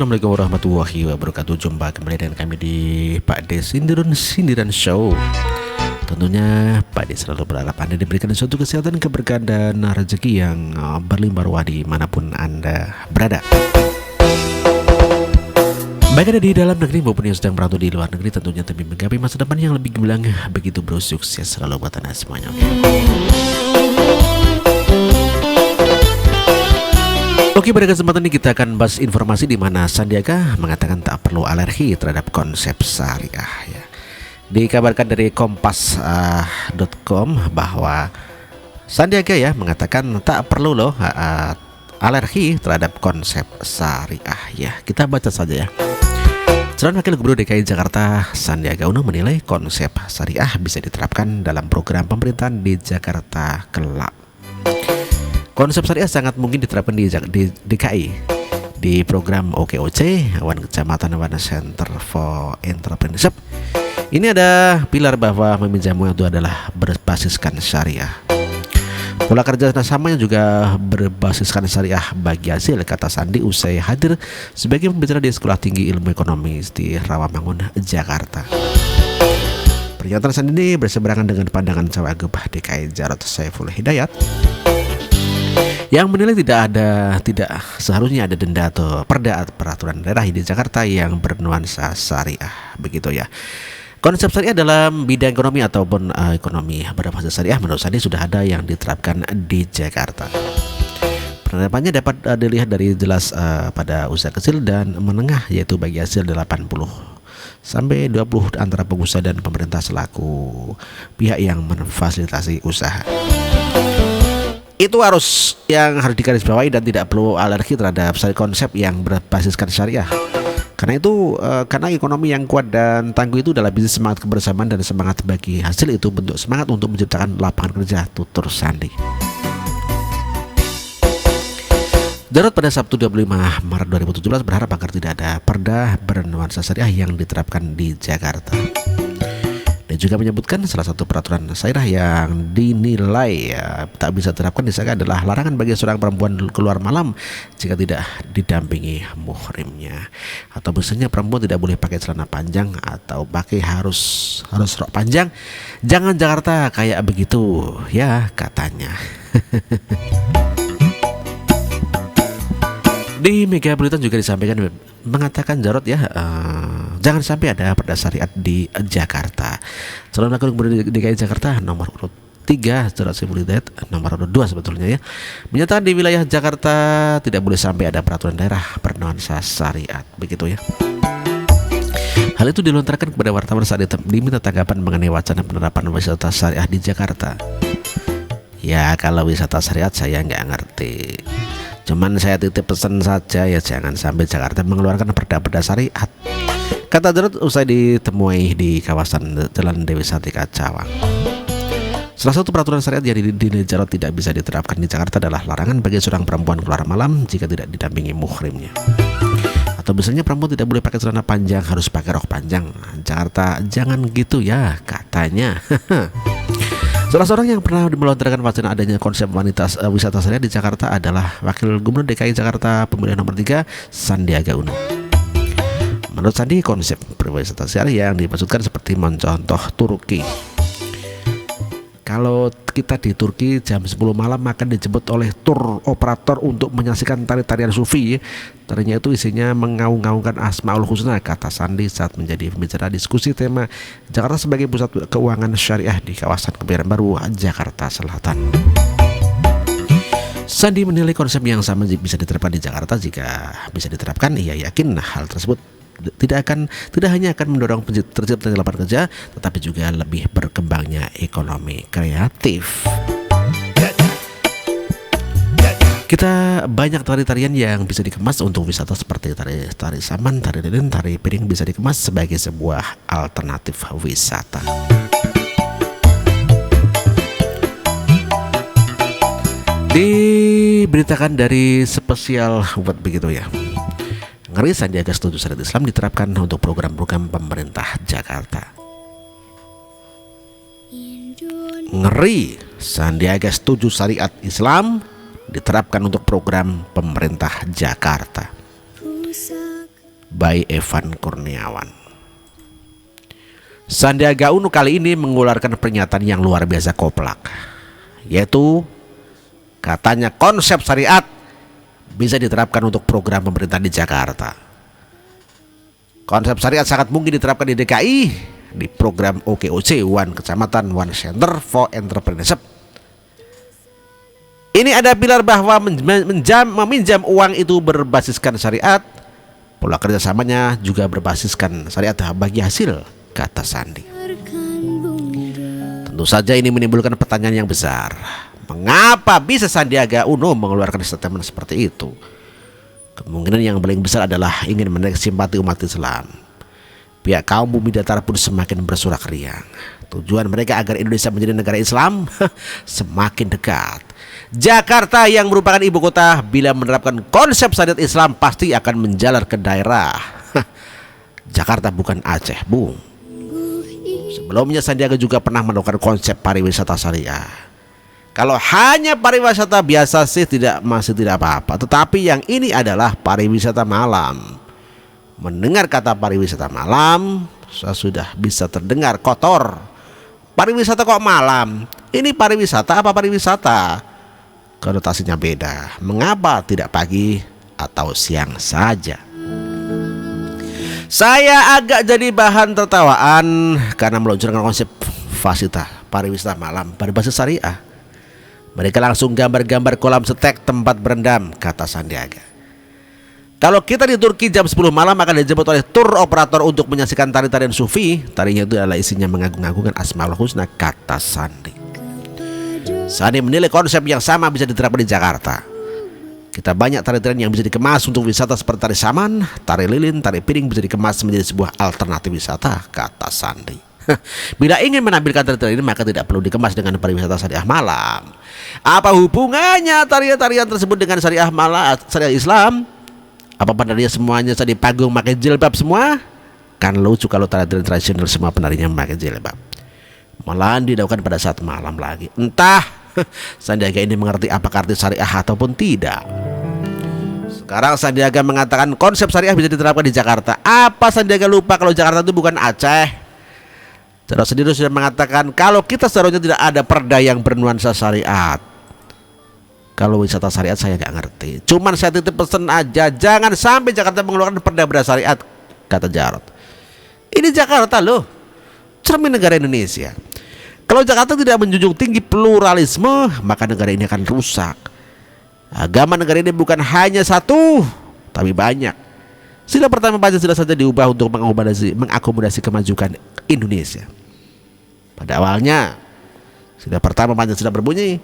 Assalamualaikum warahmatullahi wabarakatuh. Jumpa kembali dengan kami di Pak D Sindiran Show. Tentunya Pak D selalu berharap Anda diberikan suatu kesehatan, keberkahan, dan rezeki yang berlimpah ruah dimanapun Anda berada. Baik ada di dalam negeri maupun yang sedang merantau di luar negeri, tentunya demi menggapai masa depan yang lebih gemilang, begitu bro, sukses selalu buat Anda semuanya. Oke, pada kesempatan ini kita akan bahas informasi di mana Sandiaga mengatakan tak perlu alergi terhadap konsep syariah ya. Dikabarkan dari kompas.com bahwa Sandiaga ya mengatakan tak perlu loh alergi terhadap konsep syariah ya. Kita baca saja ya. Calon Wakil Gubernur DKI Jakarta Sandiaga Uno menilai konsep syariah bisa diterapkan dalam program pemerintahan di Jakarta kelak. Konsep syariah sangat mungkin diterapkan di DKI di program OKOC, One Kecamatan One Center for Entrepreneurship. Ini ada pilar bahwa meminjam uang itu adalah berbasiskan syariah. Pola kerja samanya juga berbasiskan syariah bagi hasil, kata Sandi usai hadir sebagai pembicara di Sekolah Tinggi Ilmu Ekonomi di Rawamangun, Jakarta. Pernyataan Sandi ini berseberangan dengan pandangan Cawagup DKI Jarod Saiful Hidayat yang menilai tidak seharusnya ada denda atau perda peraturan daerah di Jakarta yang bernuansa syariah, begitu ya. Konsep syariah dalam bidang ekonomi ataupun ekonomi berbasis syariah menurut Sandi sudah ada yang diterapkan di Jakarta. Penerapannya dapat dilihat dari jelas pada usaha kecil dan menengah, yaitu bagi hasil 80 sampai 20 antara pengusaha dan pemerintah selaku pihak yang memfasilitasi usaha. Itu yang harus digarisbawahi dan tidak perlu alergi terhadap konsep yang berbasiskan syariah. Karena itu, karena ekonomi yang kuat dan tangguh itu adalah bisnis semangat kebersamaan dan semangat bagi hasil itu bentuk semangat untuk menciptakan lapangan kerja, tutur Sandi. Jarod pada Sabtu 25 Maret 2017 berharap agar tidak ada perda bernuansa syariah yang diterapkan di Jakarta. Dan juga menyebutkan salah satu peraturan syariah yang dinilai tak bisa diterapkan di sana adalah larangan bagi seorang perempuan keluar malam jika tidak didampingi muhrimnya. Atau misalnya perempuan tidak boleh pakai celana panjang atau pakai harus rok panjang. Jangan Jakarta kayak begitu ya katanya. Di Mega Berita juga disampaikan mengatakan Jarod ya jangan sampai ada perda syariat di Jakarta. Calon Wakil Gubernur DKI Jakarta nomor urut 3 Jarod Saiful Hidayat nomor urut 2 sebetulnya ya menyatakan di wilayah Jakarta tidak boleh sampai ada peraturan daerah bernuansa syariat, begitu ya. Hal itu dilontarkan kepada wartawan saat diminta tanggapan mengenai wacana penerapan wisata syariah di Jakarta. Ya kalau wisata syariat saya nggak ngerti. Cuman saya titip pesan saja ya, jangan sampai Jakarta mengeluarkan perda-perda syariat, kata Jarod usai ditemui di kawasan Jalan Dewi Sartika Cawang. Salah satu peraturan syariat yang dinilai Jarod tidak bisa diterapkan di Jakarta adalah larangan bagi seorang perempuan keluar malam jika tidak didampingi muhrimnya. Atau misalnya perempuan tidak boleh pakai celana panjang, harus pakai rok panjang. Jakarta jangan gitu ya katanya. Salah seorang yang pernah melontarkan wacana adanya konsep wisata syariah di Jakarta adalah Wakil Gubernur DKI Jakarta pemilihan nomor 3 Sandiaga Uno. Menurut Sandi, konsep berwisata syariah yang dimaksudkan seperti mencontoh Turki. Kalau kita di Turki jam 10 malam akan dijemput oleh tur operator untuk menyaksikan tarian sufi. Tarinya itu isinya mengaung-aungkan Asmaul Husna, kata Sandi saat menjadi pembicara diskusi tema Jakarta sebagai pusat keuangan syariah di kawasan Kebayoran Baru, Jakarta Selatan. Sandi menilai konsep yang sama bisa diterapkan di Jakarta. Jika bisa diterapkan, ia yakin hal tersebut tidak hanya akan mendorong terciptanya lapangan kerja, tetapi juga lebih berkembangnya ekonomi kreatif. Kita banyak tari-tarian yang bisa dikemas untuk wisata seperti tari saman, tari lilin, tari piring bisa dikemas sebagai sebuah alternatif wisata. Diberitakan dari spesial buat begitu ya. Ngeri Sandiaga setuju syariat Islam diterapkan untuk program-program pemerintah Jakarta. Ngeri Sandiaga setuju syariat Islam diterapkan untuk program pemerintah Jakarta. by Evan Kurniawan. Sandiaga Uno kali ini mengeluarkan pernyataan yang luar biasa koplak, yaitu katanya konsep syariat bisa diterapkan untuk program pemerintah di Jakarta. Konsep syariat sangat mungkin diterapkan di DKI di program OKOC, One Kecamatan One Center for Entrepreneurship. Ini ada pilar bahwa meminjam uang itu berbasiskan syariat, pola kerjasamanya juga berbasiskan syariat bagi hasil, kata Sandi. Tentu saja ini menimbulkan pertanyaan yang besar. Mengapa bisa Sandiaga Uno mengeluarkan statement seperti itu? Kemungkinan yang paling besar adalah ingin menarik simpati umat Islam. Pihak kaum bumi datar pun semakin bersorak riang. Tujuan mereka agar Indonesia menjadi negara Islam semakin dekat. Jakarta yang merupakan ibu kota bila menerapkan konsep syariat Islam pasti akan menjalar ke daerah. Jakarta bukan Aceh, Bung. Sebelumnya Sandiaga juga pernah melakukan konsep pariwisata syariah. Kalau hanya pariwisata biasa sih masih tidak apa-apa. Tetapi yang ini adalah pariwisata malam. Mendengar kata pariwisata malam, saya sudah bisa terdengar kotor. Pariwisata kok malam? Ini pariwisata apa pariwisata? Konotasinya beda. Mengapa tidak pagi atau siang saja? Saya agak jadi bahan tertawaan karena meluncurkan konsep fasilitas pariwisata malam berbasis syariah. Mereka langsung gambar-gambar kolam setek tempat berendam, kata Sandiaga. Kalau kita di Turki jam 10 malam akan dijemput oleh tur operator untuk menyaksikan tari-tarian sufi. Tarinya itu adalah isinya mengagung-agungkan Asmaul Husna, kata Sandi. Sandi menilai konsep yang sama bisa diterapkan di Jakarta. Kita banyak tari-tarian yang bisa dikemas untuk wisata seperti tari saman, tari lilin, tari piring bisa dikemas menjadi sebuah alternatif wisata, kata Sandi. Bila ingin menampilkan tarian ini maka tidak perlu dikemas dengan pariwisata syariah malam. Apa hubungannya tarian-tarian tersebut dengan syariah malam, syariah Islam? Apa penarinya semuanya di panggung pakai jilbab semua? Kan lucu kalau tarian tradisional semua penarinya memakai jilbab. Malahan dilakukan pada saat malam lagi. Entah Sandiaga ini mengerti apakah arti syariah ataupun tidak. Sekarang Sandiaga mengatakan konsep syariah bisa diterapkan di Jakarta. Apa Sandiaga lupa kalau Jakarta itu bukan Aceh? Saudara sendiri sudah mengatakan kalau kita seharusnya tidak ada perda yang bernuansa syariat. Kalau wisata syariat saya nggak ngerti. Cuman saya titip pesan aja, jangan sampai Jakarta mengeluarkan perda bersyariat, kata Jarod. Ini Jakarta loh, cermin negara Indonesia. Kalau Jakarta tidak menjunjung tinggi pluralisme, maka negara ini akan rusak. Agama negara ini bukan hanya satu, tapi banyak. Sila pertama Pancasila saja diubah untuk mengakomodasi kemajuan Indonesia. Pada awalnya, sila pertama Pancasila berbunyi,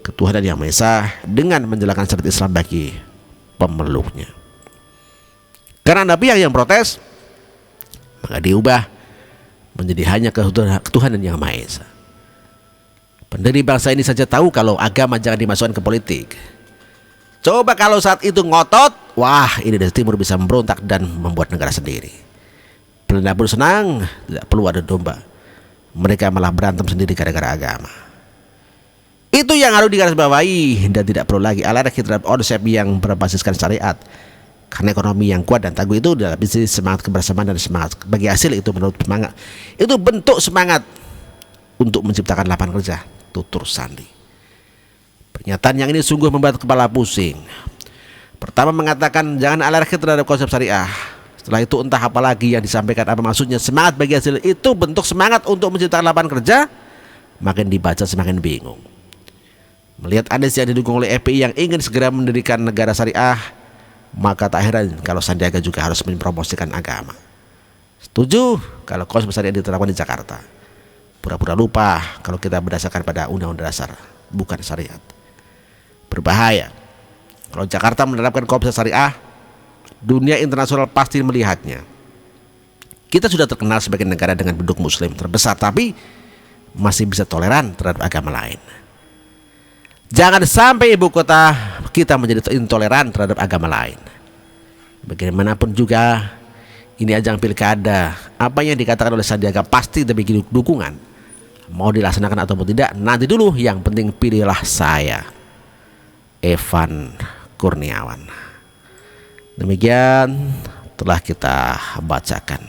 ketuhanan yang Maha Esa dengan menjalankan syariat Islam bagi pemeluknya. Karena ada pihak yang protes, maka diubah menjadi hanya ketuhanan yang Maha Esa. Pendiri bangsa ini saja tahu kalau agama jangan dimasukkan ke politik. Coba kalau saat itu ngotot, wah ini dari timur bisa memberontak dan membuat negara sendiri. Belanda pun senang, tidak perlu ada domba. Mereka malah berantem sendiri gara-gara agama. Itu yang harus digarisbawahi dan tidak perlu lagi alergi terhadap konsep yang berbasiskan syariat. Karena ekonomi yang kuat dan tangguh itu adalah bisnis, semangat kebersamaan dan semangat bagi hasil itu menurut semangat. Itu bentuk semangat untuk menciptakan lapangan kerja, tutur Sandi. Pernyataan yang ini sungguh membuat kepala pusing. Pertama mengatakan jangan alergi terhadap konsep syariah. Setelah itu entah apa lagi yang disampaikan, apa maksudnya semangat bagi hasil itu bentuk semangat untuk menciptakan lapangan kerja. Makin dibaca semakin bingung. Melihat Anies yang didukung oleh FPI yang ingin segera mendirikan negara syariah, maka tak heran kalau Sandiaga juga harus mempromosikan agama. Setuju kalau konsep syariah diterapkan di Jakarta. Pura-pura lupa kalau kita berdasarkan pada undang-undang dasar, bukan syariat. Berbahaya. Kalau Jakarta menerapkan konsep syariah, dunia internasional pasti melihatnya. Kita sudah terkenal sebagai negara dengan penduduk muslim terbesar, tapi masih bisa toleran terhadap agama lain. Jangan sampai ibu kota kita menjadi intoleran terhadap agama lain. Bagaimanapun juga ini ajang pilkada. Apa yang dikatakan oleh Sandiaga pasti demi dukungan. Mau dilaksanakan ataupun tidak, nanti dulu. Yang penting pilihlah saya, Evan Kurniawan. Demikian telah kita bacakan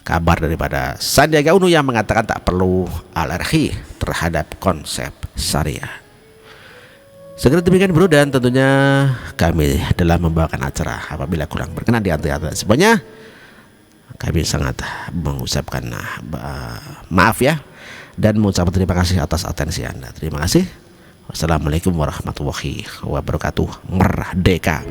kabar daripada Sandiaga Uno yang mengatakan tak perlu alergi terhadap konsep syariah. Segera demikian bro, dan tentunya kami dalam membawakan acara apabila kurang berkenan di antara semuanya, kami sangat mengucapkan maaf ya, dan mengucapkan terima kasih atas atensi Anda. Terima kasih. Wassalamualaikum warahmatullahi wabarakatuh. Merdeka.